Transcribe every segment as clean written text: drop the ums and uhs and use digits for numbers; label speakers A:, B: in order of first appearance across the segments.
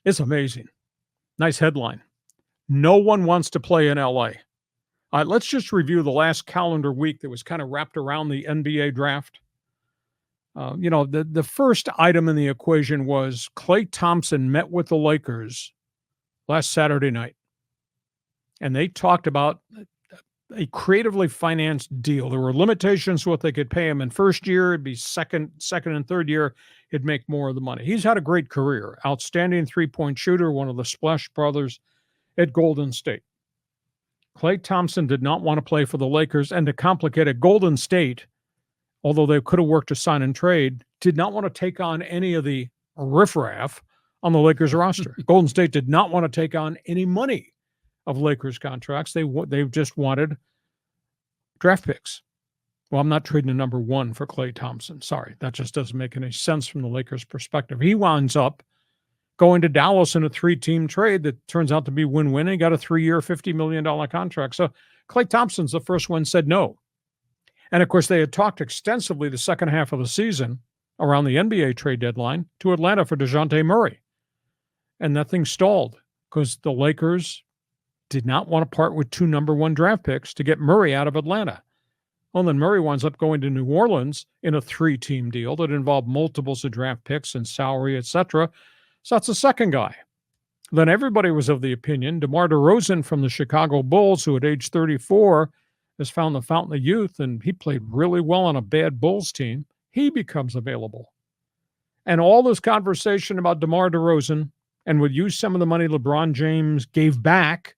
A: It's amazing. Nice headline. No one wants to play in LA. Let's just review the last calendar week that was kind of wrapped around the NBA draft. The first item in the equation was Klay Thompson met with the Lakers last Saturday night, and they talked about a creatively financed deal. There were limitations to what they could pay him in first year. It'd be second and third year, he'd make more of the money. He's had a great career. Outstanding three-point shooter, one of the Splash brothers at Golden State. Klay Thompson did not want to play for the Lakers, and to complicate it, Golden State, although they could have worked to sign and trade, did not want to take on any of the riffraff on the Lakers roster. Golden State did not want to take on any money of Lakers contracts. They just wanted draft picks. Well, I'm not trading a number one for Klay Thompson. Sorry, that just doesn't make any sense from the Lakers' perspective. He winds up going to Dallas in a three-team trade that turns out to be win-win. He got a 3-year, $50 million contract. So Klay Thompson's the first one said no. And, of course, they had talked extensively the second half of the season around the NBA trade deadline to Atlanta for DeJounte Murray. And that thing stalled because the Lakers did not want to part with 2 number 1 draft picks to get Murray out of Atlanta. Well, then Murray winds up going to New Orleans in a 3-team deal that involved multiples of draft picks and salary, etc. So that's the second guy. Then everybody was of the opinion DeMar DeRozan from the Chicago Bulls, who at age 34 has found the fountain of youth, and he played really well on a bad Bulls team. He becomes available. And all this conversation about DeMar DeRozan and would use some of the money LeBron James gave back,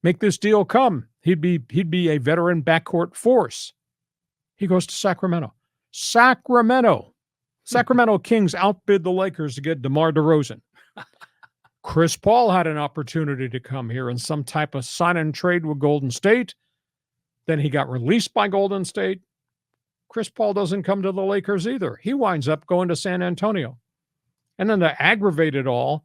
A: make this deal come. He'd be a veteran backcourt force. He goes to Sacramento. Sacramento Kings outbid the Lakers to get DeMar DeRozan. Chris Paul had an opportunity to come here in some type of sign and trade with Golden State. Then he got released by Golden State. Chris Paul doesn't come to the Lakers either. He winds up going to San Antonio. And then to aggravate it all,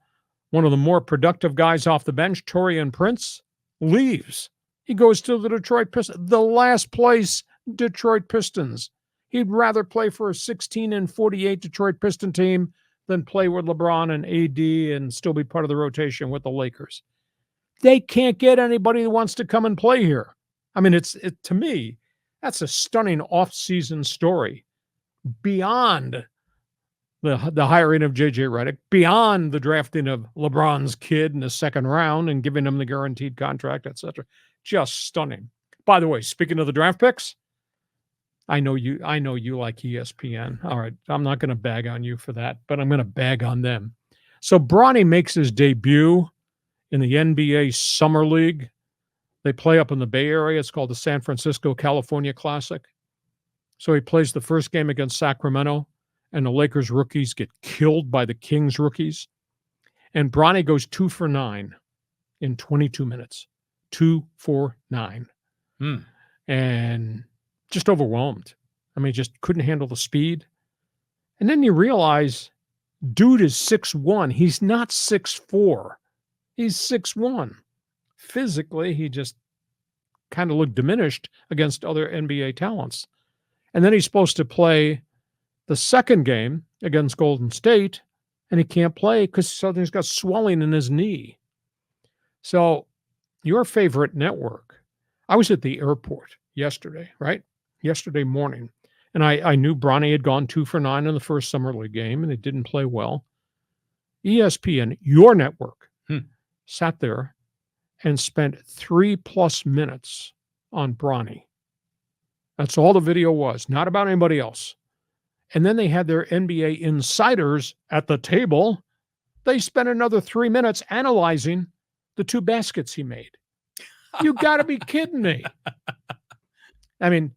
A: one of the more productive guys off the bench, Taurean Prince, leaves. He goes to the Detroit Pistons, the last place Detroit Pistons. He'd rather play for a 16-48 Detroit Piston team than play with LeBron and AD and still be part of the rotation with the Lakers. They can't get anybody who wants to come and play here. I mean, to me, that's a stunning offseason story beyond the hiring of J.J. Redick, beyond the drafting of LeBron's kid in the second round and giving him the guaranteed contract, etc. Just stunning. By the way, speaking of the draft picks, I know you like ESPN. All right, I'm not going to bag on you for that, but I'm going to bag on them. So Bronny makes his debut in the NBA Summer League. They play up in the Bay Area. It's called the San Francisco, California Classic. So he plays the first game against Sacramento, and the Lakers rookies get killed by the Kings rookies. And Bronny goes 2 for 9 in 22 minutes. 2 for 9. And just overwhelmed. I mean, just couldn't handle the speed. And then you realize, dude is 6'1". He's not 6'4". He's 6'1". Physically, he just kind of looked diminished against other NBA talents. And then he's supposed to play the second game against Golden State, and he can't play because he's got swelling in his knee. So your favorite network, I was at the airport yesterday, right? Yesterday morning. And I knew Bronny had gone 2 for 9 in the first Summer League game, and he didn't play well. ESPN, your network, sat there and spent 3+ minutes on Bronny. That's all the video was, not about anybody else. And then they had their NBA insiders at the table. They spent another 3 minutes analyzing the 2 baskets he made. You got to be kidding me. I mean,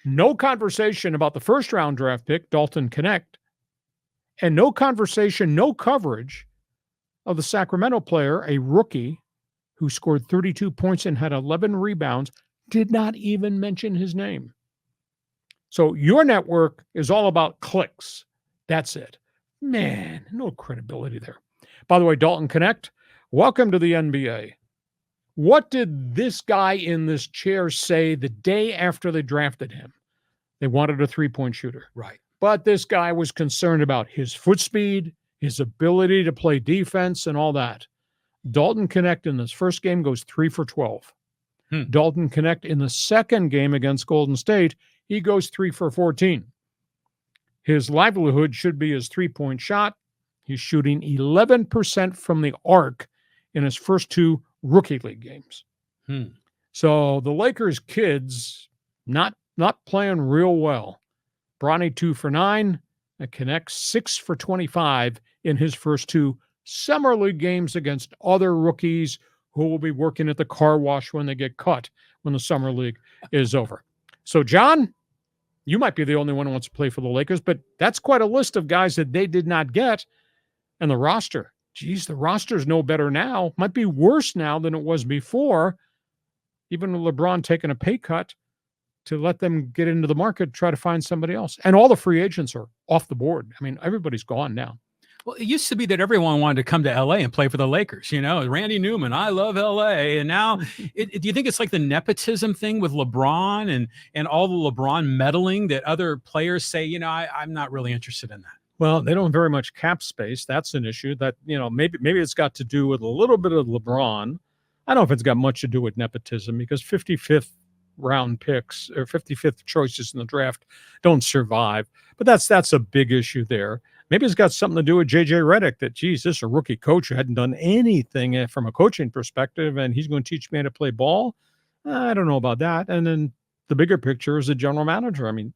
A: no conversation about the first-round draft pick, Dalton Connect, and no conversation, no coverage of the Sacramento player, a rookie who scored 32 points and had 11 rebounds, did not even mention his name. So your network is all about clicks. That's it. Man, no credibility there. By the way, Dalton Connect, welcome to the NBA. What did this guy in this chair say the day after they drafted him? They wanted a 3-point shooter.
B: Right.
A: But this guy was concerned about his foot speed, his ability to play defense and all that. Dalton Connect in this first game goes 3 for 12. Dalton Connect in the second game against Golden State, he goes 3 for 14. His livelihood should be his three-point shot. He's shooting 11% from the arc in his first 2 rookie league games. So the Lakers kids not playing real well. Bronny 2 for 9, and Connect 6 for 25 in his first 2 summer league games against other rookies who will be working at the car wash when they get cut when the summer league is over. So, John, you might be the only one who wants to play for the Lakers, but that's quite a list of guys that they did not get. And the roster, geez, the roster's no better now. Might be worse now than it was before. Even with LeBron taking a pay cut to let them get into the market, try to find somebody else. And all the free agents are off the board. I mean, everybody's gone now.
B: Well, it used to be that everyone wanted to come to LA and play for the Lakers. You know, Randy Newman, I love LA. And now, do you think it's like the nepotism thing with LeBron and all the LeBron meddling that other players say, you know, I'm not really interested in that?
A: Well, they don't have very much cap space. That's an issue that, you know, maybe it's got to do with a little bit of LeBron. I don't know if it's got much to do with nepotism because 55th round picks or 55th choices in the draft don't survive. But that's a big issue there. Maybe it's got something to do with J.J. Redick that, geez, this is a rookie coach who hadn't done anything from a coaching perspective, and he's going to teach me how to play ball. I don't know about that. And then the bigger picture is the general manager. I mean,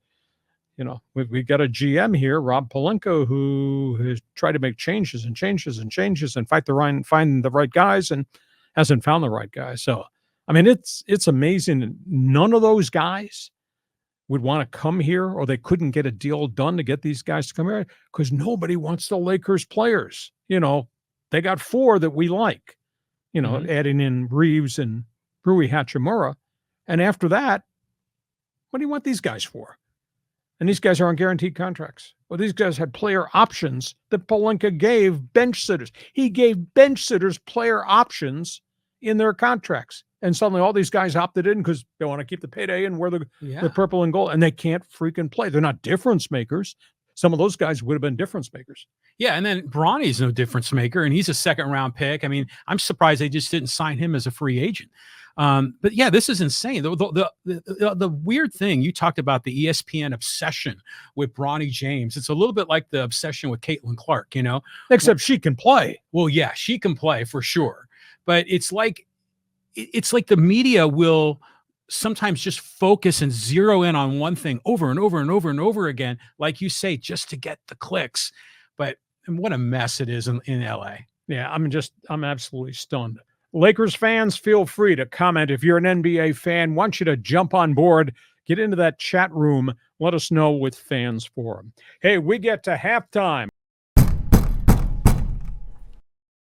A: you know, we've got a GM here, Rob Pelinka, who has tried to make changes and find the right guys and hasn't found the right guys. So, I mean, it's amazing. None of those guys would want to come here, or they couldn't get a deal done to get these guys to come here because nobody wants the Lakers players. You know, they got 4 that we like, you know, adding in Reeves and Rui Hachimura. And after that, what do you want these guys for? And these guys are on guaranteed contracts. Well, these guys had player options that Pelinka gave bench sitters. He gave bench sitters player options in their contracts. And suddenly all these guys opted in because they want to keep the payday and wear the purple and gold. And they can't freaking play. They're not difference makers. Some of those guys would have been difference makers.
B: Yeah, and then Bronny's no difference maker, and he's a second-round pick. I mean, I'm surprised they just didn't sign him as a free agent. But yeah, this is insane. The weird thing, you talked about the ESPN obsession with Bronny James. It's a little bit like the obsession with Caitlin Clark, you know?
A: Except she can play.
B: Well, yeah, she can play for sure. But it's like the media will sometimes just focus and zero in on one thing over and over and over and over again, like you say, just to get the clicks. But what a mess it is in LA.
A: Yeah, I'm absolutely stunned. Lakers fans, feel free to comment. If you're an NBA fan, want you to jump on board, get into that chat room. Let us know with Fans Forum. Hey, we get to halftime.